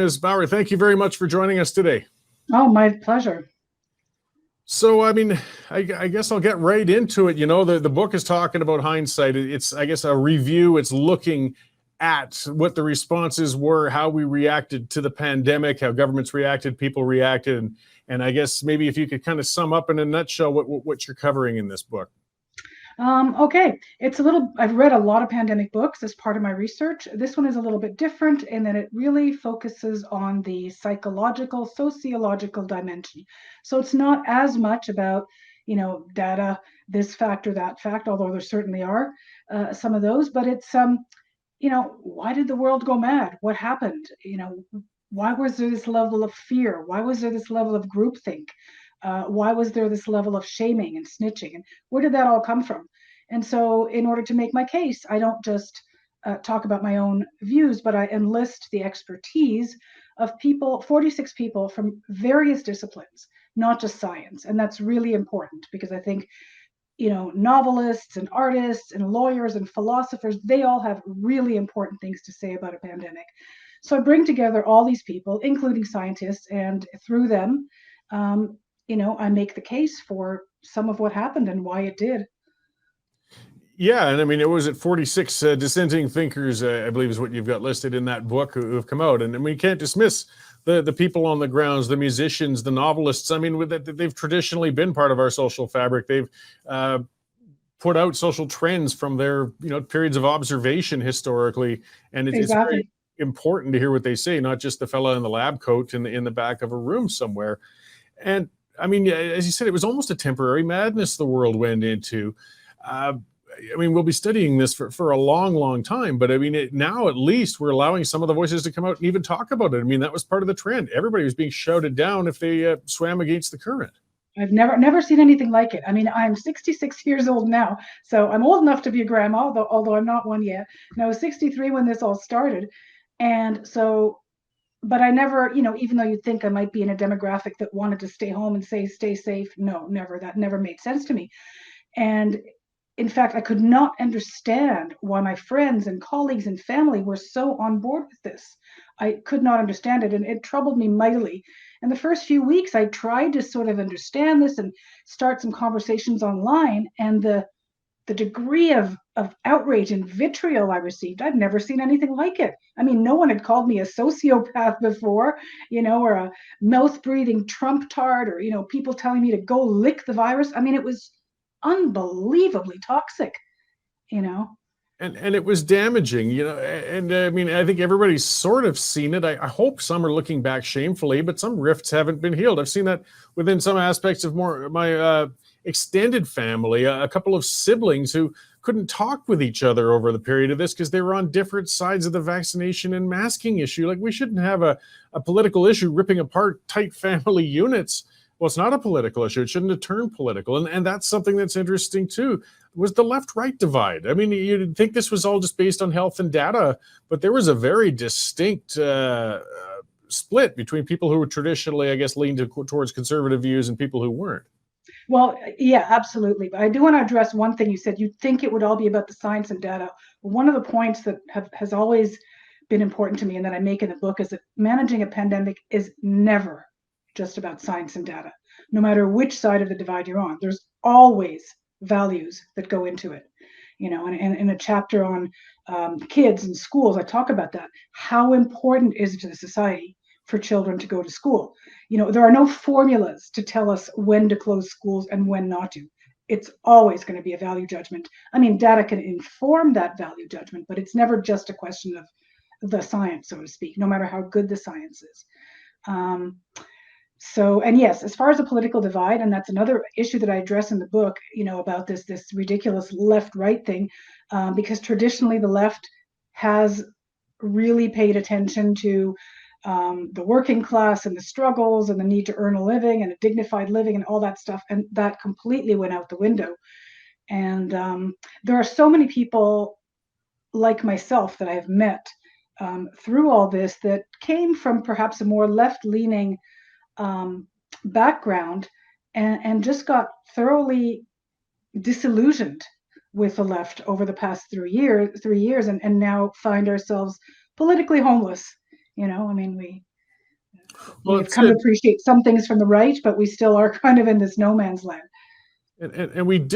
Ms. Bauer, thank you very much for joining us today. Oh, my pleasure. So, I guess I'll get right into it. The book is talking about hindsight. It's, I guess, a review. It's looking at what the responses were, how we reacted to the pandemic, how governments reacted, people reacted, and I guess maybe if you could kind of sum up in a nutshell what you're covering in this book. Okay, I've read a lot of pandemic books as part of my research. This one is a little bit different in that it really focuses on the psychological, sociological dimension. So it's not as much about, data, this fact or that fact, although there certainly are some of those, but it's, why did the world go mad? What happened? Why was there this level of fear? Why was there this level of groupthink? Why was there this level of shaming and snitching? And where did that all come from? And so, in order to make my case, I don't just talk about my own views, but I enlist the expertise of 46 people from various disciplines, not just science. And that's really important because I think, novelists and artists and lawyers and philosophers, they all have really important things to say about a pandemic. So I bring together all these people, including scientists, and through them, I make the case for some of what happened and why it did. Yeah, and it was at 46 dissenting thinkers, I believe is what you've got listed in that book who have come out. And we can't dismiss the people on the grounds, the musicians, the novelists. They've traditionally been part of our social fabric. They've put out social trends from their periods of observation historically. And it's very important to hear what they say, not just the fella in the lab coat in the back of a room somewhere. And as you said, it was almost a temporary madness the world went into. We'll be studying this for a long, long time, but now at least we're allowing some of the voices to come out and even talk about it. That was part of the trend. Everybody was being shouted down if they swam against the current. I've never seen anything like it. I'm 66 years old now, so I'm old enough to be a grandma, although I'm not one yet. And I was 63 when this all started. And so, but I never, even though you'd think I might be in a demographic that wanted to stay home and say, stay safe. No, never. That never made sense to me. And in fact, I could not understand why my friends and colleagues and family were so on board with this. I could not understand it, and it troubled me mightily. And the first few weeks, I tried to sort of understand this and start some conversations online, and the degree of outrage and vitriol I received, I've never seen anything like it. No one had called me a sociopath before, or a mouth-breathing Trump tart, or, people telling me to go lick the virus. It was unbelievably toxic, And it was damaging, and I think everybody's sort of seen it. I hope some are looking back shamefully, but some rifts haven't been healed. I've seen that within some aspects of my extended family, a couple of siblings who couldn't talk with each other over the period of this because they were on different sides of the vaccination and masking issue. Like, we shouldn't have a political issue ripping apart tight family units. Well, it's not a political issue. It shouldn't have turned political. And that's something that's interesting, too, was the left-right divide. You'd think this was all just based on health and data, but there was a very distinct split between people who were traditionally, I guess, leaned towards conservative views and people who weren't. Well, yeah, absolutely. But I do want to address one thing you said. You'd think it would all be about the science and data. One of the points that has always been important to me and that I make in the book is that managing a pandemic is never just about science and data. No matter which side of the divide you're on, there's always values that go into it. And in a chapter on kids and schools, I talk about that. How important is it to the society for children to go to school? There are no formulas to tell us when to close schools and when not to. It's always going to be a value judgment. Data can inform that value judgment, but it's never just a question of the science, so to speak, no matter how good the science is. And yes, as far as the political divide, and that's another issue that I address in the book, about this ridiculous left-right thing, because traditionally the left has really paid attention to the working class and the struggles and the need to earn a living and a dignified living and all that stuff, and that completely went out the window. And there are so many people like myself that I have met through all this that came from perhaps a more left-leaning background and just got thoroughly disillusioned with the left over the past 3 years and now find ourselves politically homeless. Well, We've it's come to appreciate some things from the right, but we still are kind of in this no man's land. and we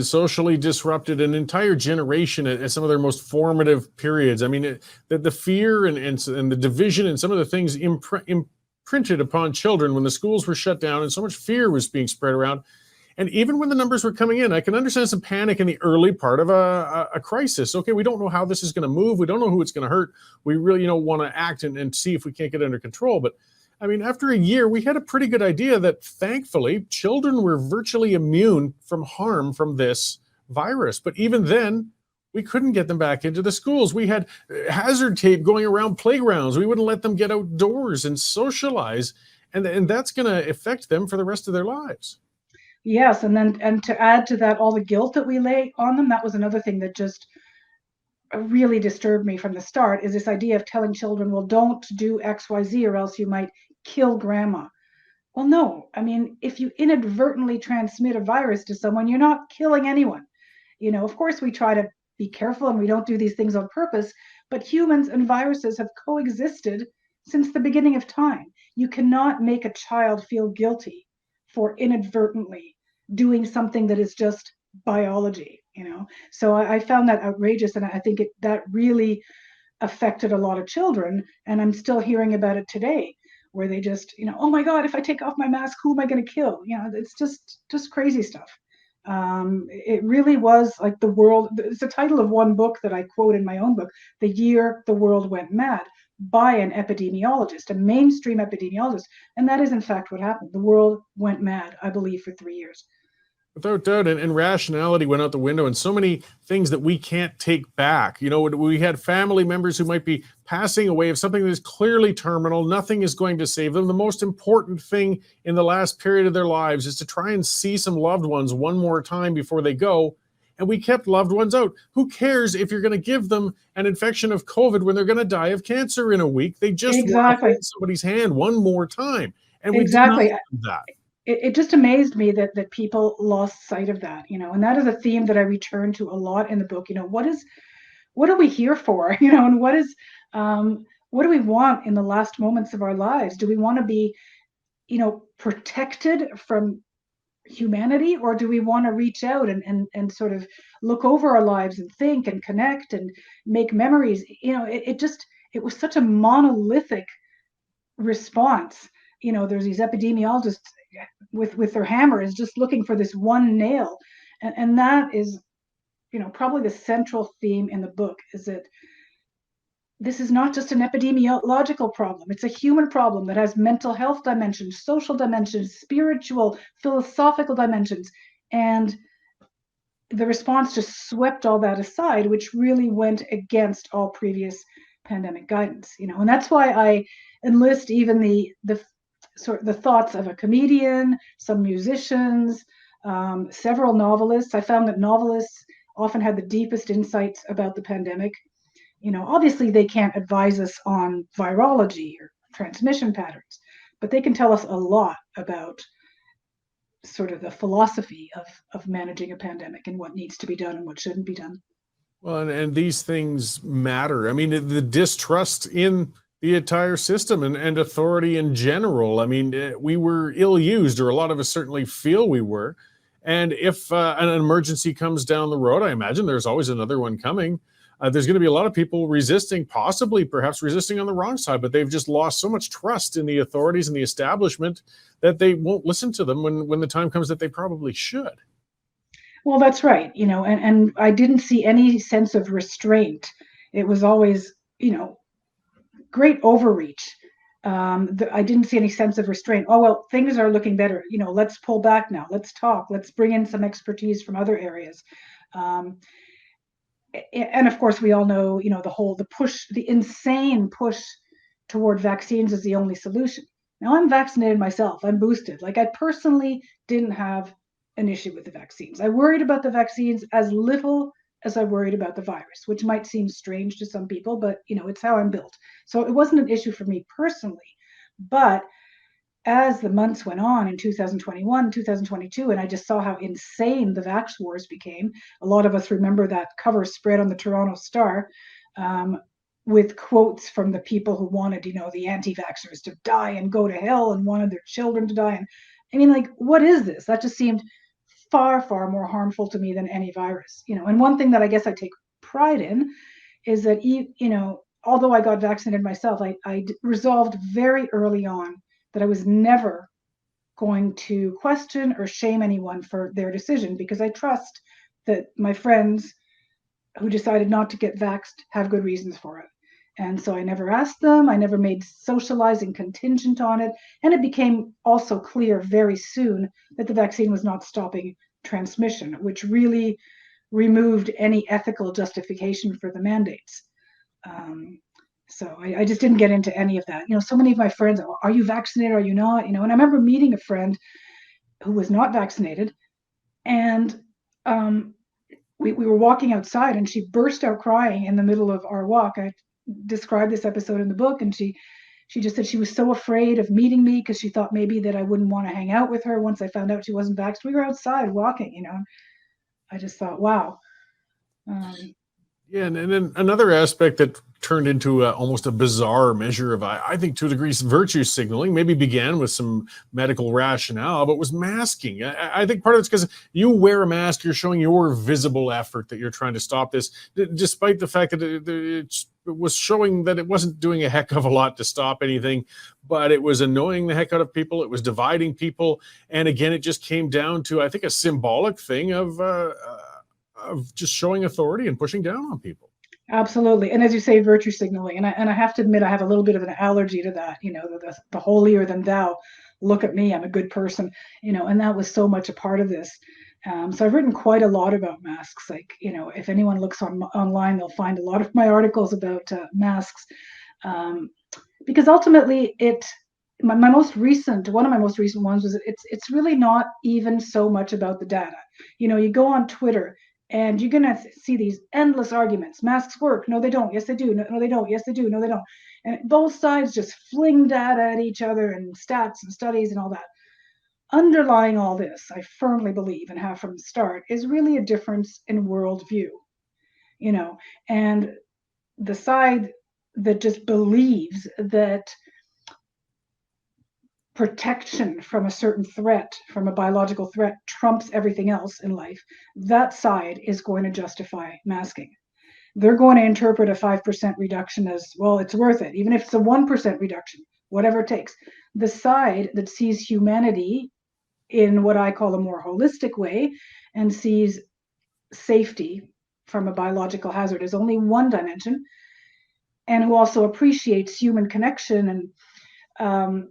socially disrupted an entire generation at some of their most formative periods. I mean, the fear and the division and some of the things imprinted upon children when the schools were shut down and so much fear was being spread around. And even when the numbers were coming in, I can understand some panic in the early part of a crisis. Okay, we don't know how this is going to move. We don't know who it's going to hurt. We really, want to act and see if we can't get it under control. But I mean, after a year, we had a pretty good idea that thankfully children were virtually immune from harm from this virus. But even then, we couldn't get them back into the schools. We had hazard tape going around playgrounds. We wouldn't let them get outdoors and socialize. And that's going to affect them for the rest of their lives. Yes, and to add to that, all the guilt that we lay on them, that was another thing that just really disturbed me from the start, is this idea of telling children, well, don't do XYZ or else you might kill grandma. Well, no. I mean, if you inadvertently transmit a virus to someone, you're not killing anyone. Of course, we try to be careful and we don't do these things on purpose, but humans and viruses have coexisted since the beginning of time. You cannot make a child feel guilty for inadvertently doing something that is just biology. So I found that outrageous, and I think that really affected a lot of children, and I'm still hearing about it today, where they just, oh my God, if I take off my mask, who am I going to kill? It's just crazy stuff. It really was like the world. It's the title of one book that I quote in my own book, The Year the World Went Mad, by an epidemiologist, a mainstream epidemiologist. And that is in fact what happened. The world went mad, I believe, for 3 years. Without doubt, and rationality went out the window, and so many things that we can't take back. We had family members who might be passing away of something that is clearly terminal. Nothing is going to save them. The most important thing in the last period of their lives is to try and see some loved ones one more time before they go. And we kept loved ones out. Who cares if you're going to give them an infection of COVID when they're going to die of cancer in a week? They just want to hold somebody's hand one more time. And we did not do that. It just amazed me that people lost sight of that, and that is a theme that I return to a lot in the book. What are we here for? And what do we want in the last moments of our lives? Do we want to be, protected from humanity, or do we want to reach out and sort of look over our lives and think and connect and make memories? It was such a monolithic response. There's these epidemiologists with their hammers just looking for this one nail, and that is probably the central theme in the book, is that this is not just an epidemiological problem. It's a human problem that has mental health dimensions, social dimensions, spiritual, philosophical dimensions, and the response just swept all that aside, which really went against all previous pandemic guidance. And that's why I enlist even the thoughts of a comedian, some musicians, several novelists. I found that novelists often had the deepest insights about the pandemic. Obviously they can't advise us on virology or transmission patterns, but they can tell us a lot about sort of the philosophy of managing a pandemic and what needs to be done and what shouldn't be done. Well, and these things matter. I mean, the distrust in the entire system and authority in general. I mean, we were ill-used, or a lot of us certainly feel we were. And if an emergency comes down the road, I imagine there's always another one coming. There's going to be a lot of people resisting, perhaps resisting on the wrong side, but they've just lost so much trust in the authorities and the establishment that they won't listen to them when the time comes that they probably should. Well, that's right. And I didn't see any sense of restraint. It was always, great overreach. I didn't see any sense of restraint. Oh, well, things are looking better. Let's pull back now. Let's talk. Let's bring in some expertise from other areas. And of course, we all know, the insane push toward vaccines is the only solution. Now, I'm vaccinated myself. I'm boosted. Like, I personally didn't have an issue with the vaccines. I worried about the vaccines as little as I worried about the virus, which might seem strange to some people, but it's how I'm built. So it wasn't an issue for me personally. But as the months went on in 2021, 2022, and I just saw how insane the vax wars became. A lot of us remember that cover spread on the Toronto Star. with quotes from the people who wanted, the anti-vaxxers to die and go to hell and wanted their children to die. And I mean, like, what is this? That just seemed far, far more harmful to me than any virus. And one thing that I guess I take pride in is that, although I got vaccinated myself, I resolved very early on that I was never going to question or shame anyone for their decision, because I trust that my friends who decided not to get vaxxed have good reasons for it. And so I never asked them. I never made socializing contingent on it. And it became also clear very soon that the vaccine was not stopping transmission, which really removed any ethical justification for the mandates. So I just didn't get into any of that. So many of my friends, are you vaccinated? Are you not? And I remember meeting a friend who was not vaccinated, and we were walking outside, and she burst out crying in the middle of our walk. I described this episode in the book, and she just said she was so afraid of meeting me because she thought maybe that I wouldn't want to hang out with her once I found out she wasn't vaxxed. We were outside walking, and I just thought, wow. Yeah, and then another aspect that turned into almost a bizarre measure of, I think, to a degree, virtue signaling, maybe began with some medical rationale, but was masking. I think part of it's because you wear a mask, you're showing your visible effort that you're trying to stop this, despite the fact that it was showing that it wasn't doing a heck of a lot to stop anything, but it was annoying the heck out of people. It was dividing people. And again, it just came down to, I think, a symbolic thing of just showing authority and pushing down on people. Absolutely. And as you say, virtue signaling. And I have to admit, I have a little bit of an allergy to that, the holier than thou, look at me, I'm a good person, and that was so much a part of this. So I've written quite a lot about masks. Like, if anyone looks online, they'll find a lot of my articles about masks. Because ultimately one of my most recent ones was it's really not even so much about the data. You go on Twitter, and you're going to see these endless arguments. Masks work. No, they don't. Yes, they do. No, they don't. Yes, they do. No, they don't. And both sides just fling data at each other and stats and studies and all that. Underlying all this, I firmly believe, and have from the start, is really a difference in worldview. And the side that just believes that protection from a certain threat, from a biological threat, trumps everything else in life, that side is going to justify masking. They're going to interpret a 5% reduction as, well, it's worth it, even if it's a 1% reduction, whatever it takes. The side that sees humanity in what I call a more holistic way and sees safety from a biological hazard as only one dimension, and who also appreciates human connection and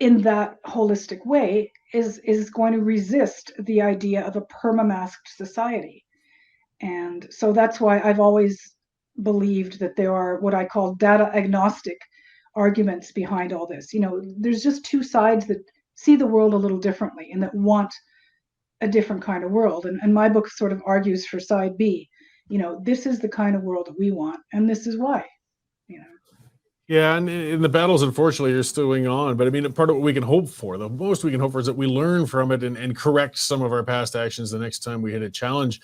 in that holistic way, is going to resist the idea of a perma-masked society. And so that's why I've always believed that there are what I call data agnostic arguments behind all this. There's just two sides that see the world a little differently and that want a different kind of world. And my book sort of argues for side B. This is the kind of world that we want, and this is why. Yeah, and the battles, unfortunately, are still going on. But I mean, part of what we can hope for, the most we can hope for, is that we learn from it and correct some of our past actions the next time we hit a challenge.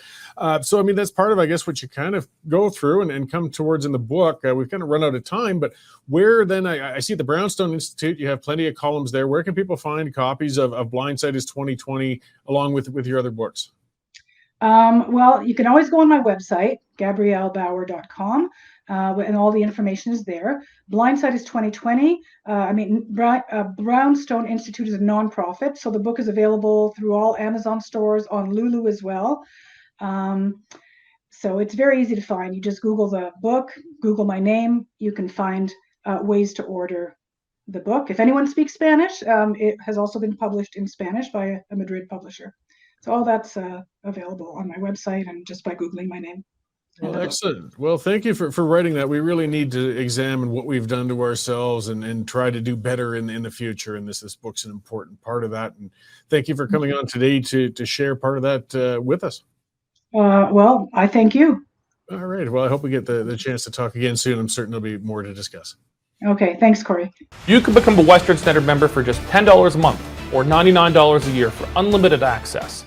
So, I mean, that's part of, I guess, what you kind of go through and come towards in the book. We've kind of run out of time, but where then, I see the Brownstone Institute, you have plenty of columns there. Where can people find copies of Blindsight is 2020, along with your other books? Well, you can always go on my website, gabriellebauer.com. And all the information is there. Blindsight is 2020. Brownstone Institute is a nonprofit, so the book is available through all Amazon stores, on Lulu as well. So it's very easy to find. You just Google the book, Google my name. You can find ways to order the book. If anyone speaks Spanish, it has also been published in Spanish by a Madrid publisher. So all that's available on my website and just by Googling my name. Well, excellent. Well, thank you for writing that. We really need to examine what we've done to ourselves and try to do better in the future. And this book's an important part of that. And thank you for coming on today to share part of that with us. Well, I thank you. All right. Well, I hope we get the chance to talk again soon. I'm certain there'll be more to discuss. Okay. Thanks, Corey. You can become a Western Standard member for just $10 a month or $99 a year for unlimited access.